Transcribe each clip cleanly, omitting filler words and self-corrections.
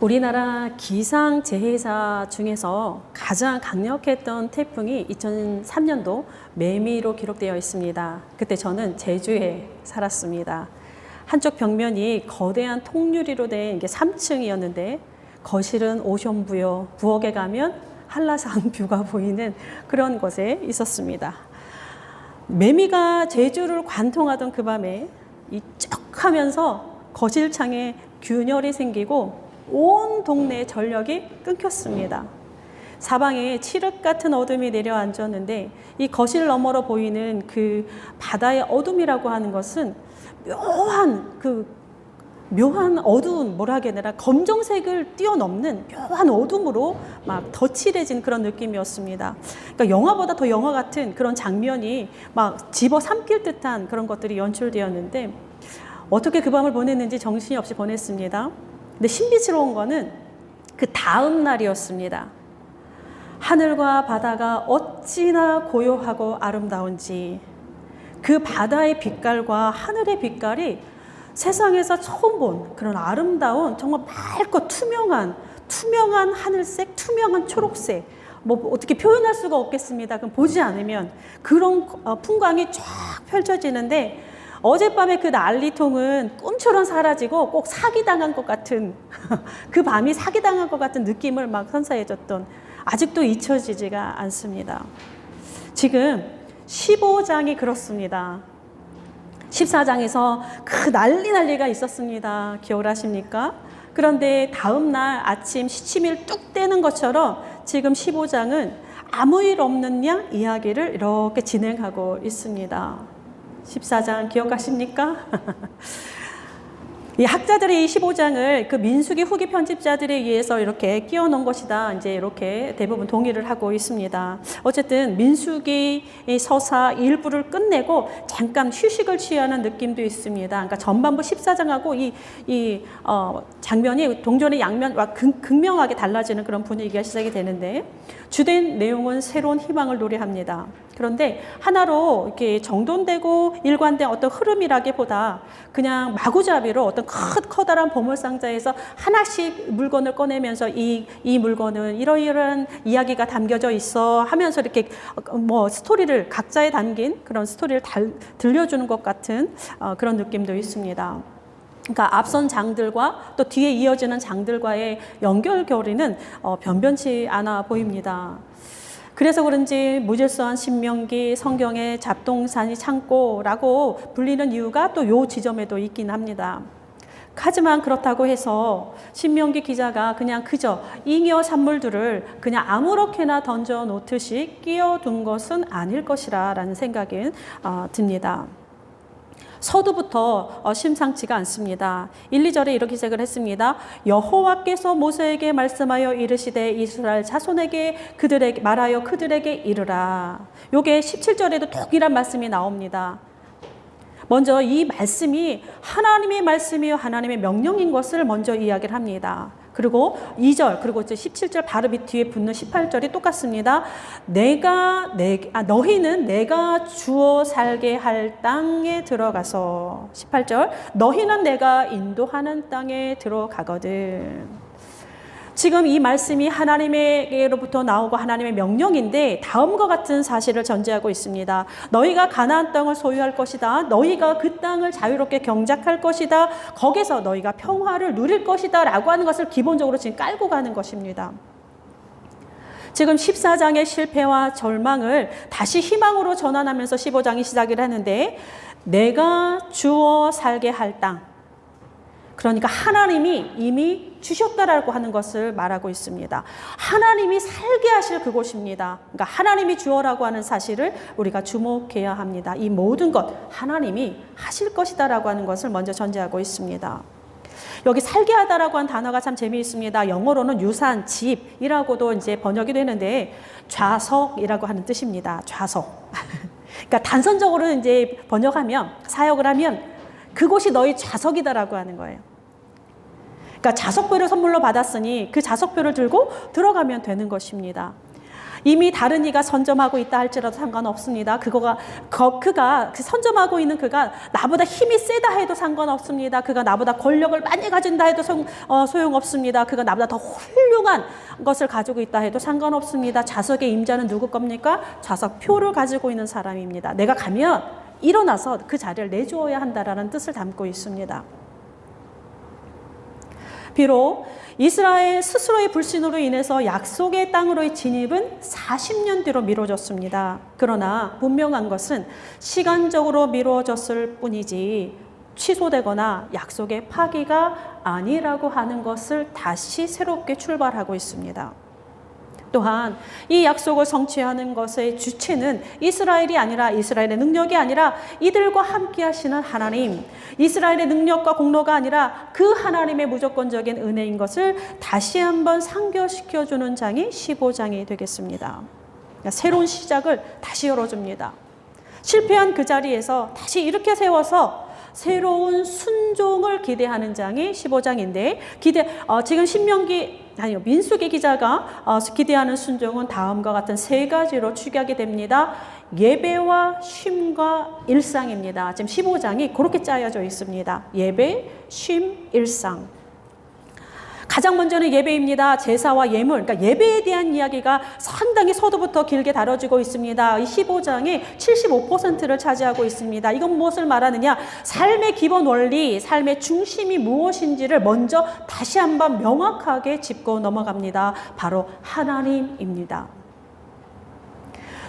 우리나라 기상재해사 중에서 가장 강력했던 태풍이 2003년도 매미로 기록되어 있습니다. 그때 저는 제주에 살았습니다. 한쪽 벽면이 거대한 통유리로 된 이게 3층이었는데 거실은 오션뷰요, 부엌에 가면 한라산 뷰가 보이는 그런 곳에 있었습니다. 매미가 제주를 관통하던 그 밤에 이 쩍 하면서 거실 창에 균열이 생기고 온 동네의 전력이 끊겼습니다. 사방에 칠흑 같은 어둠이 내려앉았는데 이 거실 너머로 보이는 그 바다의 어둠이라고 하는 것은 묘한 어두운, 뭐라 하게 되나, 검정색을 뛰어넘는 묘한 어둠으로 막 덧칠해진 그런 느낌이었습니다. 그러니까 영화보다 더 영화 같은 그런 장면이 막 집어삼킬 듯한 그런 것들이 연출되었는데 어떻게 그 밤을 보냈는지 정신이 없이 보냈습니다. 근데 신비스러운 거는 그 다음 날이었습니다. 하늘과 바다가 어찌나 고요하고 아름다운지 그 바다의 빛깔과 하늘의 빛깔이 세상에서 처음 본 그런 아름다운 정말 맑고 투명한 하늘색, 투명한 초록색, 뭐 어떻게 표현할 수가 없겠습니다. 그럼 보지 않으면 그런 풍광이 쫙 펼쳐지는데 어젯밤에 그 난리통은 꿈처럼 사라지고 꼭 사기당한 것 같은 그 밤이 사기당한 것 같은 느낌을 막 선사해줬던, 아직도 잊혀지지가 않습니다. 지금 15장이 그렇습니다. 14장에서 그 난리가 있었습니다. 기억을 하십니까? 그런데 다음 날 아침 시치미를 뚝 떼는 것처럼 지금 15장은 아무 일 없는 양 이야기를 이렇게 진행하고 있습니다. 14장 기억하십니까? 이 학자들이 이 15장을 그 민수기 후기 편집자들에 의해서 이렇게 끼워 넣은 것이다, 이제 이렇게 대부분 동의를 하고 있습니다. 어쨌든 민수기 서사 일부를 끝내고 잠깐 휴식을 취하는 느낌도 있습니다. 그러니까 전반부 14장하고 장면이 동전의 양면과 극명하게 달라지는 그런 분위기가 시작이 되는데 주된 내용은 새로운 희망을 노래합니다. 그런데 하나로 이렇게 정돈되고 일관된 어떤 흐름이라기보다 그냥 마구잡이로 어떤 커다란 보물상자에서 하나씩 물건을 꺼내면서 이 물건은 이러이러한 이야기가 담겨져 있어 하면서 이렇게 스토리를, 각자에 담긴 그런 스토리를 들려주는 것 같은 그런 느낌도 있습니다. 그러니까 앞선 장들과 또 뒤에 이어지는 장들과의 연결고리는 변변치 않아 보입니다. 그래서 그런지 무질서한 신명기, 성경의 잡동사니 창고라고 불리는 이유가 또 요 지점에도 있긴 합니다. 하지만 그렇다고 해서 신명기 기자가 그저 잉여 산물들을 그냥 아무렇게나 던져 놓듯이 끼워둔 것은 아닐 것이라는 생각이 듭니다. 서두부터 심상치가 않습니다. 1, 2절에 이렇게 시작을 했습니다. 여호와께서 모세에게 말씀하여 이르시되 이스라엘 자손에게 말하여 그들에게 이르라. 요게 17절에도 동일한 말씀이 나옵니다. 먼저 이 말씀이 하나님의 말씀이요 하나님의 명령인 것을 먼저 이야기를 합니다. 그리고 2절, 그리고 17절 바로 뒤에 붙는 18절이 똑같습니다. 너희는 내가 주어 살게 할 땅에 들어가서, 18절, 너희는 내가 인도하는 땅에 들어가거든. 지금 이 말씀이 하나님에게로부터 나오고 하나님의 명령인데 다음과 같은 사실을 전제하고 있습니다. 너희가 가나안 땅을 소유할 것이다. 너희가 그 땅을 자유롭게 경작할 것이다. 거기서 너희가 평화를 누릴 것이다 라고 하는 것을 기본적으로 지금 깔고 가는 것입니다. 지금 14장의 실패와 절망을 다시 희망으로 전환하면서 15장이 시작을 하는데 내가 주어 살게 할 땅, 그러니까 하나님이 이미 주셨다라고 하는 것을 말하고 있습니다. 하나님이 살게 하실 그곳입니다. 그러니까 하나님이 주어라고 하는 사실을 우리가 주목해야 합니다. 이 모든 것 하나님이 하실 것이다라고 하는 것을 먼저 전제하고 있습니다. 여기 살게 하다라고 하는 단어가 참 재미있습니다. 영어로는 유산, 집이라고도 이제 번역이 되는데 좌석이라고 하는 뜻입니다. 좌석. 그러니까 단선적으로 이제 번역하면, 사역을 하면 그곳이 너희 좌석이다라고 하는 거예요. 그러니까 좌석표를 선물로 받았으니 그 좌석표를 들고 들어가면 되는 것입니다. 이미 다른 이가 선점하고 있다 할지라도 상관없습니다. 그가 선점하고 있는 그가 나보다 힘이 세다 해도 상관없습니다. 그가 나보다 권력을 많이 가진다 해도 소용없습니다. 그가 나보다 더 훌륭한 것을 가지고 있다 해도 상관없습니다. 좌석의 임자는 누구 겁니까? 좌석표를 가지고 있는 사람입니다. 내가 가면 일어나서 그 자리를 내주어야 한다라는 뜻을 담고 있습니다. 비록 이스라엘 스스로의 불신으로 인해서 약속의 땅으로의 진입은 40년 뒤로 미뤄졌습니다. 그러나 분명한 것은 시간적으로 미뤄졌을 뿐이지 취소되거나 약속의 파기가 아니라고 하는 것을 다시 새롭게 출발하고 있습니다. 또한 이 약속을 성취하는 것의 주체는 이스라엘이 아니라, 이스라엘의 능력이 아니라 이들과 함께 하시는 하나님, 이스라엘의 능력과 공로가 아니라 그 하나님의 무조건적인 은혜인 것을 다시 한번 상기시켜주는 장이 15장이 되겠습니다. 그러니까 새로운 시작을 다시 열어줍니다. 실패한 그 자리에서 다시 이렇게 세워서 새로운 순종을 기대하는 장이 15장인데, 지금 민수기 기자가 기대하는 순종은 다음과 같은 세 가지로 축약이 됩니다. 예배와 쉼과 일상입니다. 지금 15장이 그렇게 짜여져 있습니다. 예배, 쉼, 일상. 가장 먼저는 예배입니다. 제사와 예물, 그러니까 예배에 대한 이야기가 상당히 서두부터 길게 다뤄지고 있습니다. 이 15장이 75%를 차지하고 있습니다. 이건 무엇을 말하느냐? 삶의 기본 원리, 삶의 중심이 무엇인지를 먼저 다시 한번 명확하게 짚고 넘어갑니다. 바로 하나님입니다.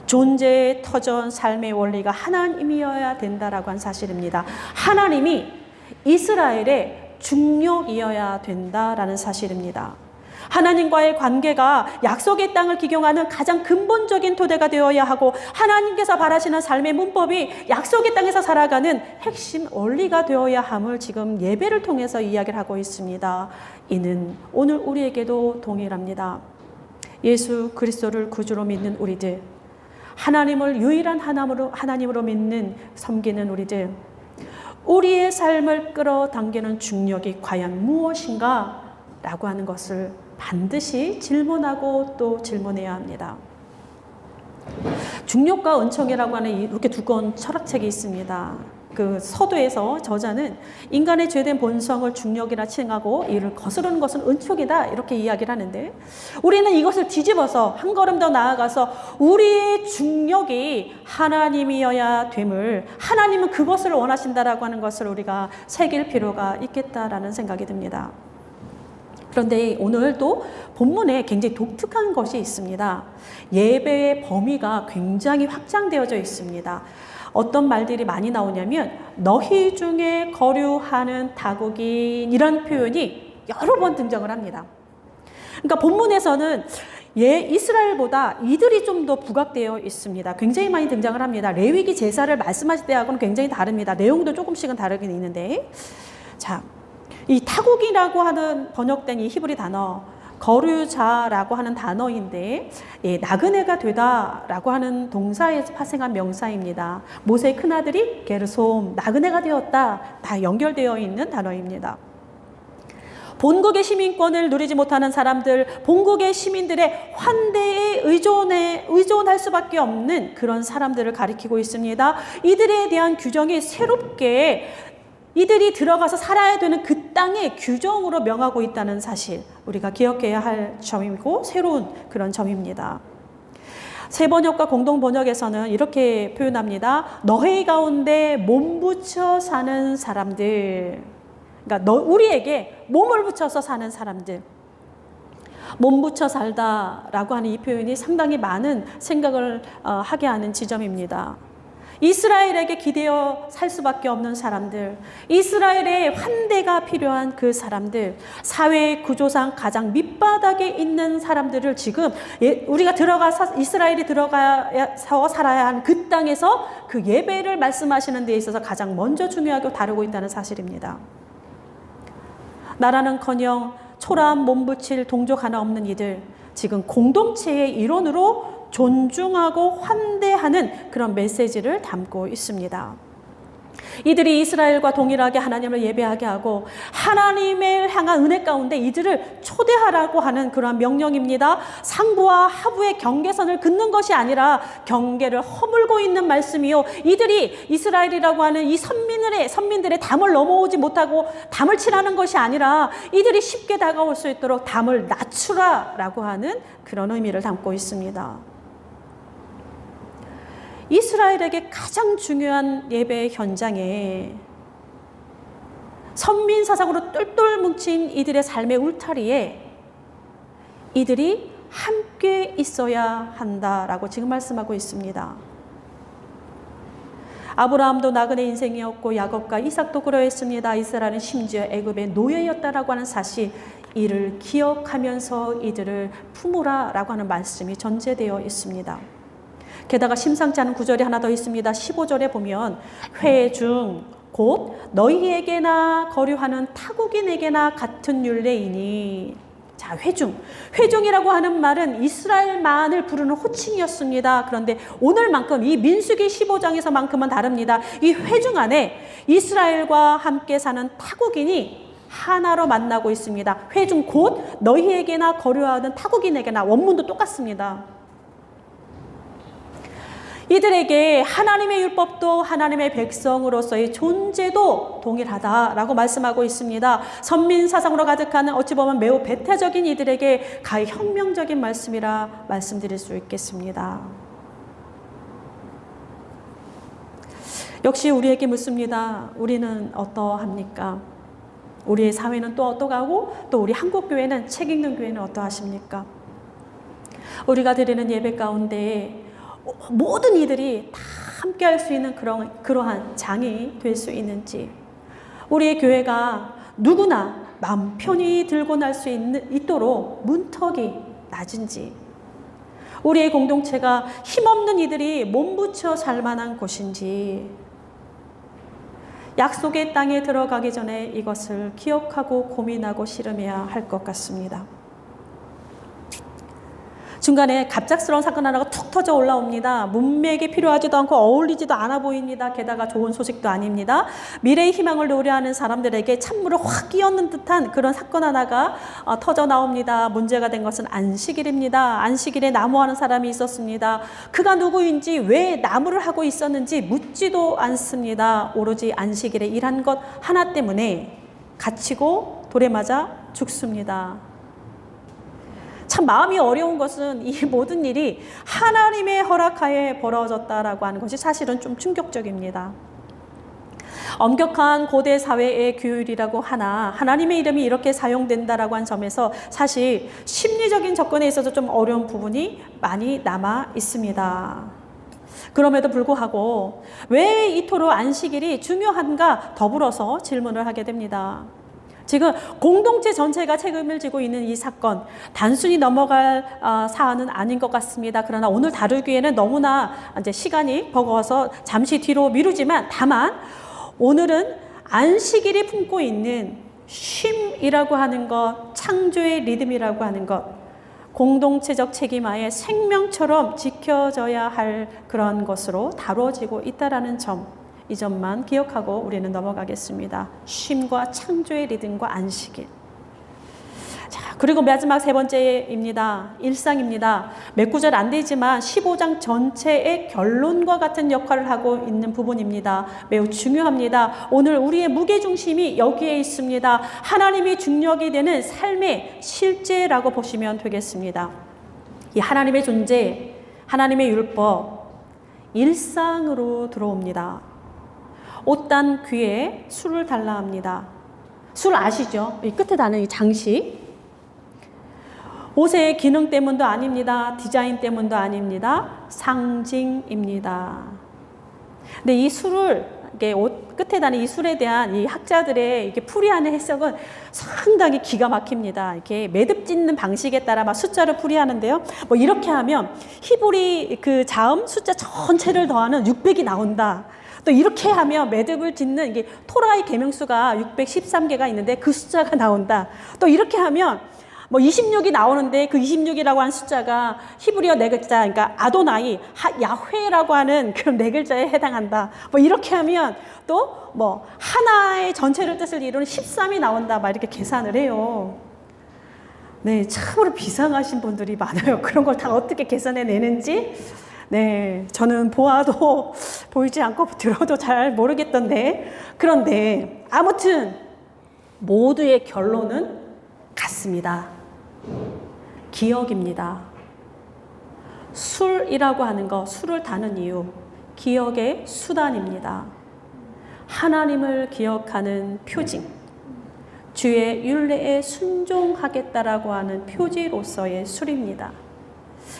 존재의 터전, 삶의 원리가 하나님이어야 된다라고 한 사실입니다. 하나님이 이스라엘의 중력이어야 된다라는 사실입니다. 하나님과의 관계가 약속의 땅을 기경하는 가장 근본적인 토대가 되어야 하고, 하나님께서 바라시는 삶의 문법이 약속의 땅에서 살아가는 핵심 원리가 되어야 함을 지금 예배를 통해서 이야기를 하고 있습니다. 이는 오늘 우리에게도 동일합니다. 예수 그리스도를 구주로 믿는 우리들, 하나님을 유일한 하나님으로 믿는, 섬기는 우리들, 우리의 삶을 끌어당기는 중력이 과연 무엇인가? 라고 하는 것을 반드시 질문하고 또 질문해야 합니다. 중력과 은총이라고 하는 이렇게 두꺼운 철학책이 있습니다. 그 서두에서 저자는 인간의 죄된 본성을 중력이라 칭하고 이를 거스르는 것은 은총이다, 이렇게 이야기를 하는데, 우리는 이것을 뒤집어서 한 걸음 더 나아가서 우리의 중력이 하나님이어야 됨을, 하나님은 그것을 원하신다라고 하는 것을 우리가 새길 필요가 있겠다라는 생각이 듭니다. 그런데 오늘 또 본문에 굉장히 독특한 것이 있습니다. 예배의 범위가 굉장히 확장되어져 있습니다. 어떤 말들이 많이 나오냐면, 너희 중에 거류하는 타국인, 이런 표현이 여러 번 등장을 합니다. 그러니까 본문에서는 이스라엘보다 이들이 좀 더 부각되어 있습니다. 굉장히 많이 등장을 합니다. 레위기 제사를 말씀하실 때하고는 굉장히 다릅니다. 내용도 조금씩은 다르긴 있는데, 자, 이 타국이라고 하는 번역된 이 히브리 단어, 거류자라고 하는 단어인데, 나그네가 되다라고 하는 동사에서 파생한 명사입니다. 모세의 큰아들이 게르솜, 나그네가 되었다, 다 연결되어 있는 단어입니다. 본국의 시민권을 누리지 못하는 사람들, 본국의 시민들의 환대에 의존할 수밖에 없는 그런 사람들을 가리키고 있습니다. 이들에 대한 규정이 새롭게 이들이 들어가서 살아야 되는 그 땅의 규정으로 명하고 있다는 사실, 우리가 기억해야 할 점이고 새로운 그런 점입니다. 새 번역과 공동 번역에서는 이렇게 표현합니다. 너희 가운데 몸 붙여 사는 사람들, 그러니까 우리에게 몸을 붙여서 사는 사람들, 몸 붙여 살다라고 하는 이 표현이 상당히 많은 생각을 하게 하는 지점입니다. 이스라엘에게 기대어 살 수밖에 없는 사람들, 이스라엘의 환대가 필요한 그 사람들, 사회의 구조상 가장 밑바닥에 있는 사람들을 지금 우리가 이스라엘이 들어가서 살아야 하는 그 땅에서 그 예배를 말씀하시는 데 있어서 가장 먼저 중요하게 다루고 있다는 사실입니다. 나라는커녕 초라한 몸붙일 동족 하나 없는 이들, 지금 공동체의 일원으로 존중하고 환대하는 그런 메시지를 담고 있습니다. 이들이 이스라엘과 동일하게 하나님을 예배하게 하고 하나님을 향한 은혜 가운데 이들을 초대하라고 하는 그러한 명령입니다. 상부와 하부의 경계선을 긋는 것이 아니라 경계를 허물고 있는 말씀이요, 이들이 이스라엘이라고 하는 이 선민들의 담을 넘어오지 못하고 담을 치라는 것이 아니라 이들이 쉽게 다가올 수 있도록 담을 낮추라라고 하는 그런 의미를 담고 있습니다. 이스라엘에게 가장 중요한 예배 현장에 선민 사상으로 똘똘 뭉친 이들의 삶의 울타리에 이들이 함께 있어야 한다라고 지금 말씀하고 있습니다. 아브라함도 나그네 인생이었고 야곱과 이삭도 그러했습니다. 이스라엘은 심지어 애굽의 노예였다라고 하는 사실, 이를 기억하면서 이들을 품으라라고 하는 말씀이 전제되어 있습니다. 게다가 심상치 않은 구절이 하나 더 있습니다. 15절에 보면 회중 곧 너희에게나 거류하는 타국인에게나 같은 율례이니. 자, 회중이라고 하는 말은 이스라엘만을 부르는 호칭이었습니다. 그런데 오늘만큼 이 민수기 15장에서만큼은 다릅니다. 이 회중 안에 이스라엘과 함께 사는 타국인이 하나로 만나고 있습니다. 회중 곧 너희에게나 거류하는 타국인에게나, 원문도 똑같습니다. 이들에게 하나님의 율법도 하나님의 백성으로서의 존재도 동일하다라고 말씀하고 있습니다. 선민 사상으로 가득한 어찌 보면 매우 배타적인 이들에게 가히 혁명적인 말씀이라 말씀드릴 수 있겠습니다. 역시 우리에게 묻습니다. 우리는 어떠합니까? 우리의 사회는 또 어떠하고 또 우리 한국교회는, 책 읽는 교회는 어떠하십니까? 우리가 드리는 예배 가운데 모든 이들이 다 함께 할 수 있는 그러한 장이 될 수 있는지, 우리의 교회가 누구나 마음 편히 들고 날 수 있도록 문턱이 낮은지, 우리의 공동체가 힘없는 이들이 몸부쳐 살 만한 곳인지, 약속의 땅에 들어가기 전에 이것을 기억하고 고민하고 씨름해야 할 것 같습니다. 중간에 갑작스러운 사건 하나가 툭 터져 올라옵니다. 문맥이 필요하지도 않고 어울리지도 않아 보입니다. 게다가 좋은 소식도 아닙니다. 미래의 희망을 노래하는 사람들에게 찬물을 확 끼얹는 듯한 그런 사건 하나가 터져 나옵니다. 문제가 된 것은 안식일입니다. 안식일에 나무하는 사람이 있었습니다. 그가 누구인지, 왜 나무를 하고 있었는지 묻지도 않습니다. 오로지 안식일에 일한 것 하나 때문에 갇히고 돌에 맞아 죽습니다. 참 마음이 어려운 것은 이 모든 일이 하나님의 허락하에 벌어졌다라고 하는 것이 사실은 좀 충격적입니다. 엄격한 고대 사회의 규율이라고 하나 하나님의 이름이 이렇게 사용된다라고 한 점에서 사실 심리적인 접근에 있어서 좀 어려운 부분이 많이 남아 있습니다. 그럼에도 불구하고 왜 이토록 안식일이 중요한가 더불어서 질문을 하게 됩니다. 지금 공동체 전체가 책임을 지고 있는 이 사건, 단순히 넘어갈 사안은 아닌 것 같습니다. 그러나 오늘 다루기에는 너무나 이제 시간이 버거워서 잠시 뒤로 미루지만, 다만 오늘은 안식일이 품고 있는 쉼이라고 하는 것, 창조의 리듬이라고 하는 것, 공동체적 책임하에 생명처럼 지켜져야 할 그런 것으로 다뤄지고 있다라는 점, 이 점만 기억하고 우리는 넘어가겠습니다. 쉼과 창조의 리듬과 안식일. 자, 그리고 마지막 세 번째입니다. 일상입니다. 몇 구절 안 되지만 15장 전체의 결론과 같은 역할을 하고 있는 부분입니다. 매우 중요합니다. 오늘 우리의 무게중심이 여기에 있습니다. 하나님이 중력이 되는 삶의 실제라고 보시면 되겠습니다. 이 하나님의 존재, 하나님의 율법, 일상으로 들어옵니다. 옷단 귀에 술을 달라 합니다. 술 아시죠? 이 끝에 다는 이 장식. 옷의 기능 때문도 아닙니다. 디자인 때문도 아닙니다. 상징입니다. 근데 이 술을, 이게 옷 끝에 다는 이 술에 대한 이 학자들의 이렇게 풀이하는 해석은 상당히 기가 막힙니다. 이렇게 매듭 짓는 방식에 따라 막 숫자를 풀이하는데요. 뭐 이렇게 하면 히브리 그 자음 숫자 전체를 더하는 600이 나온다. 또 이렇게 하면 매듭을 짓는, 이게 토라의 계명수가 613개가 있는데 그 숫자가 나온다. 또 이렇게 하면 뭐 26이 나오는데 그 26이라고 하는 숫자가 히브리어 네 글자, 그러니까 아도나이, 야훼라고 하는 그런 네 글자에 해당한다. 뭐 이렇게 하면 또 뭐 하나의 전체를 뜻을 이루는 13이 나온다. 막 이렇게 계산을 해요. 네, 참으로 비상하신 분들이 많아요. 그런 걸 다 어떻게 계산해 내는지. 네, 저는 보아도 보이지 않고 들어도 잘 모르겠던데. 그런데 아무튼 모두의 결론은 같습니다. 기억입니다. 술이라고 하는 거, 술을 다는 이유, 기억의 수단입니다. 하나님을 기억하는 표징, 주의 율례에 순종하겠다라고 하는 표지로서의 술입니다.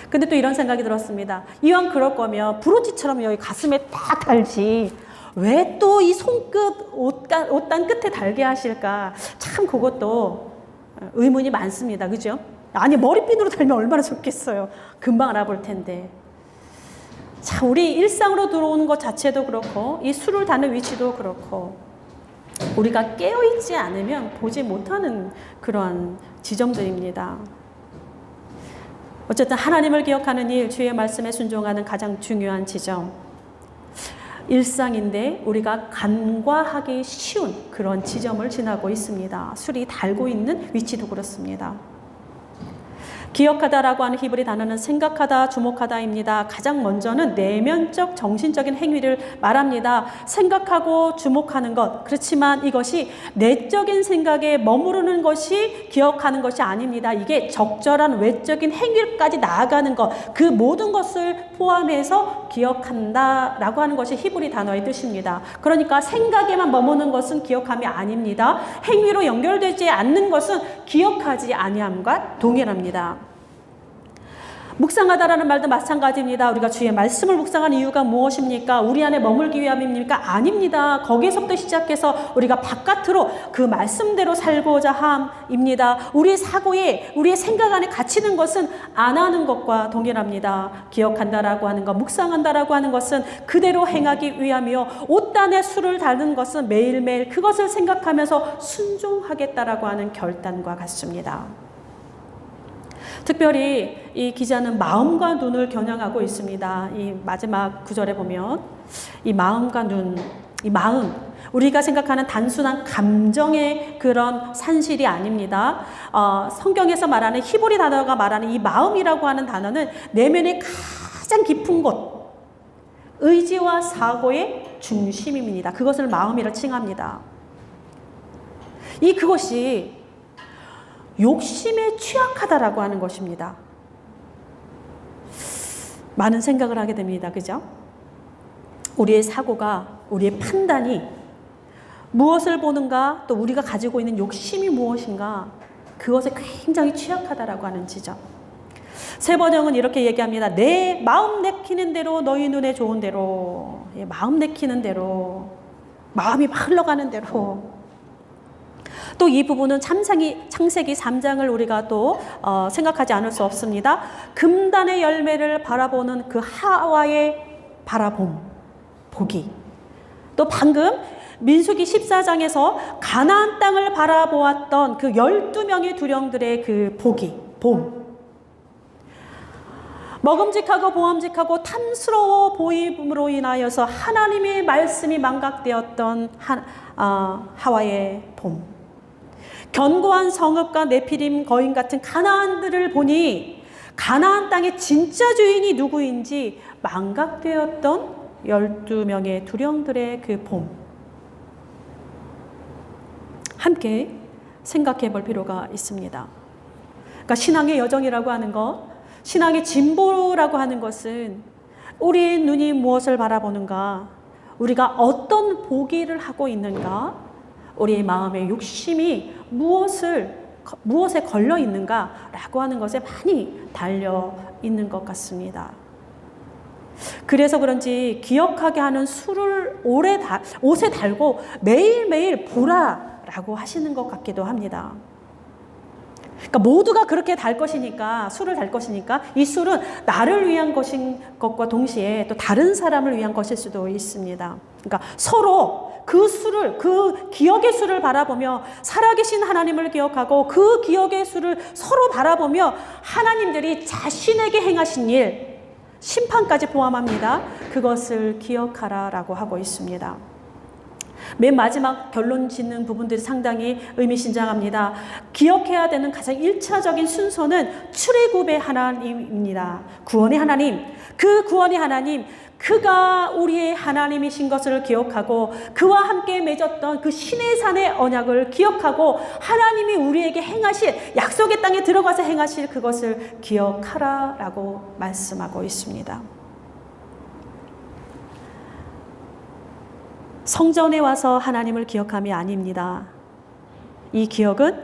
근데 또 이런 생각이 들었습니다. 이왕 그럴 거면 브로치처럼 여기 가슴에 딱 달지 왜 또 이 손끝 옷단 끝에 달게 하실까? 참 그것도 의문이 많습니다. 그죠? 아니 머리핀으로 달면 얼마나 좋겠어요. 금방 알아볼 텐데. 자, 우리 일상으로 들어오는 것 자체도 그렇고 이 술을 다는 위치도 그렇고 우리가 깨어있지 않으면 보지 못하는 그러한 지점들입니다. 어쨌든 하나님을 기억하는 일, 주의 말씀에 순종하는 가장 중요한 지점, 일상인데 우리가 간과하기 쉬운 그런 지점을 지나고 있습니다. 술이 달고 있는 위치도 그렇습니다. 기억하다라고 하는 히브리 단어는 생각하다, 주목하다입니다. 가장 먼저는 내면적 정신적인 행위를 말합니다. 생각하고 주목하는 것. 그렇지만 이것이 내적인 생각에 머무르는 것이 기억하는 것이 아닙니다. 이게 적절한 외적인 행위까지 나아가는 것. 그 모든 것을 포함해서 기억한다라고 하는 것이 히브리 단어의 뜻입니다. 그러니까 생각에만 머무는 것은 기억함이 아닙니다. 행위로 연결되지 않는 것은 기억하지 아니함과 동일합니다. 묵상하다라는 말도 마찬가지입니다. 우리가 주의 말씀을 묵상한 이유가 무엇입니까? 우리 안에 머물기 위함입니까? 아닙니다. 거기에서부터 시작해서 우리가 바깥으로 그 말씀대로 살고자 함입니다. 우리의 사고에, 우리의 생각 안에 갇히는 것은 안 하는 것과 동일합니다. 기억한다라고 하는 것, 묵상한다라고 하는 것은 그대로 행하기 위함이요. 옷단에 술을 달는 것은 매일매일 그것을 생각하면서 순종하겠다라고 하는 결단과 같습니다. 특별히 이 기자는 마음과 눈을 겨냥하고 있습니다. 이 마지막 구절에 보면 이 마음과 눈, 이 마음, 우리가 생각하는 단순한 감정의 그런 산실이 아닙니다. 성경에서 말하는 히브리 단어가 말하는 이 마음이라고 하는 단어는 내면의 가장 깊은 곳, 의지와 사고의 중심입니다. 그것을 마음이라 칭합니다. 그것이 욕심에 취약하다라고 하는 것입니다. 많은 생각을 하게 됩니다. 그죠? 우리의 사고가, 우리의 판단이 무엇을 보는가, 또 우리가 가지고 있는 욕심이 무엇인가, 그것에 굉장히 취약하다라고 하는 지점. 세 번역은 이렇게 얘기합니다. 내 마음 내키는 대로, 너희 눈에 좋은 대로. 마음 내키는 대로, 마음이 막 흘러가는 대로. 또 이 부분은 창세기 3장을 우리가 또 생각하지 않을 수 없습니다. 금단의 열매를 바라보는 그 하와의 보기. 또 방금 민수기 14장에서 가나안 땅을 바라보았던 그 12명의 두령들의 그 봄. 먹음직하고 보암직하고 탐스러워 보임으로 인하여서 하나님의 말씀이 망각되었던 하와의 봄. 견고한 성읍과 네피림 거인 같은 가나안들을 보니 가나안 땅의 진짜 주인이 누구인지 망각되었던 12명의 두령들의 그 봄. 함께 생각해 볼 필요가 있습니다. 그러니까 신앙의 여정이라고 하는 것, 신앙의 진보라고 하는 것은 우리의 눈이 무엇을 바라보는가, 우리가 어떤 보기를 하고 있는가, 우리의 마음의 욕심이 무엇에 걸려 있는가라고 하는 것에 많이 달려 있는 것 같습니다. 그래서 그런지 기억하게 하는 술을 옷에 달고 매일매일 보라라고 하시는 것 같기도 합니다. 그러니까 모두가 그렇게 술을 달 것이니까 이 술은 나를 위한 것인 것과 동시에 또 다른 사람을 위한 것일 수도 있습니다. 그러니까 서로 그 수를, 그 기억의 수를 바라보며 살아계신 하나님을 기억하고 그 기억의 수를 서로 바라보며 하나님들이 자신에게 행하신 일, 심판까지 포함합니다. 그것을 기억하라라고 하고 있습니다. 맨 마지막 결론 짓는 부분들이 상당히 의미심장합니다. 기억해야 되는 가장 1차적인 순서는 출애굽의 하나님입니다. 구원의 하나님, 그 구원의 하나님, 그가 우리의 하나님이신 것을 기억하고 그와 함께 맺었던 그 시내산의 언약을 기억하고 하나님이 우리에게 행하실, 약속의 땅에 들어가서 행하실 그것을 기억하라라고 말씀하고 있습니다. 성전에 와서 하나님을 기억함이 아닙니다. 이 기억은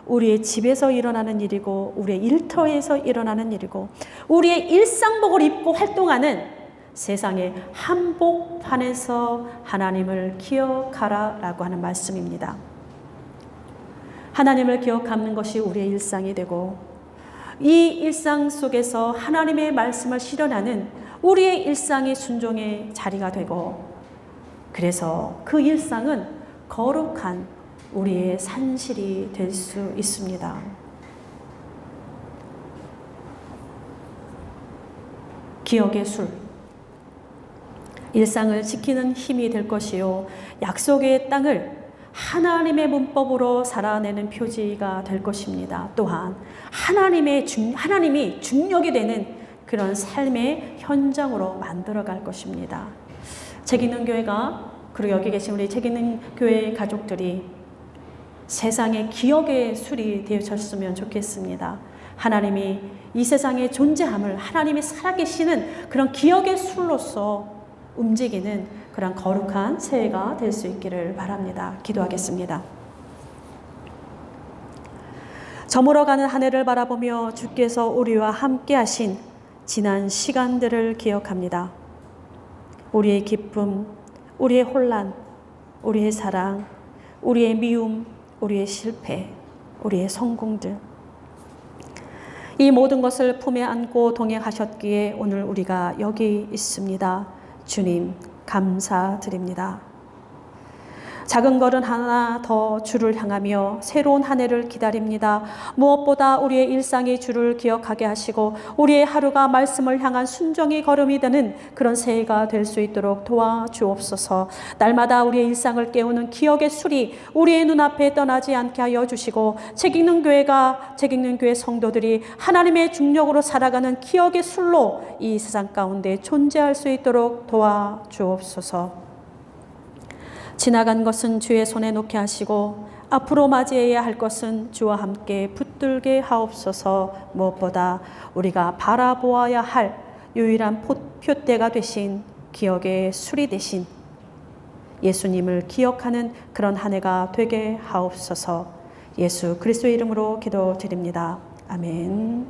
우리의 집에서 일어나는 일이고 우리의 일터에서 일어나는 일이고 우리의 일상복을 입고 활동하는 세상의 한복판에서 하나님을 기억하라라고 하는 말씀입니다. 하나님을 기억하는 것이 우리의 일상이 되고 이 일상 속에서 하나님의 말씀을 실현하는 우리의 일상이 순종의 자리가 되고 그래서 그 일상은 거룩한 우리의 산실이 될 수 있습니다. 기억의 술, 일상을 지키는 힘이 될 것이요 약속의 땅을 하나님의 문법으로 살아내는 표지가 될 것입니다. 또한 하나님이 중력이 되는 그런 삶의 현장으로 만들어갈 것입니다. 책있는 교회가, 그리고 여기 계신 우리 책있는 교회 가족들이 세상의 기억의 술이 되어졌으면 좋겠습니다. 하나님이 이 세상의 존재함을 하나님이 살아계시는 그런 기억의 술로서 움직이는 그런 거룩한 새해가 될 수 있기를 바랍니다. 기도하겠습니다. 저물어가는 한 해를 바라보며 주께서 우리와 함께 하신 지난 시간들을 기억합니다. 우리의 기쁨, 우리의 혼란, 우리의 사랑, 우리의 미움, 우리의 실패, 우리의 성공들, 이 모든 것을 품에 안고 동행하셨기에 오늘 우리가 여기 있습니다. 주님 감사드립니다. 작은 걸음 하나 더 주를 향하며 새로운 한 해를 기다립니다. 무엇보다 우리의 일상이 주를 기억하게 하시고 우리의 하루가 말씀을 향한 순종의 걸음이 되는 그런 새해가 될 수 있도록 도와주옵소서. 날마다 우리의 일상을 깨우는 기억의 술이 우리의 눈앞에 떠나지 않게 하여 주시고 책읽는 교회 성도들이 하나님의 중력으로 살아가는 기억의 술로 이 세상 가운데 존재할 수 있도록 도와주옵소서. 지나간 것은 주의 손에 놓게 하시고 앞으로 맞이해야 할 것은 주와 함께 붙들게 하옵소서. 무엇보다 우리가 바라보아야 할 유일한 표대가 되신 기억의 술이 되신 예수님을 기억하는 그런 한 해가 되게 하옵소서. 예수 그리스도의 이름으로 기도드립니다. 아멘.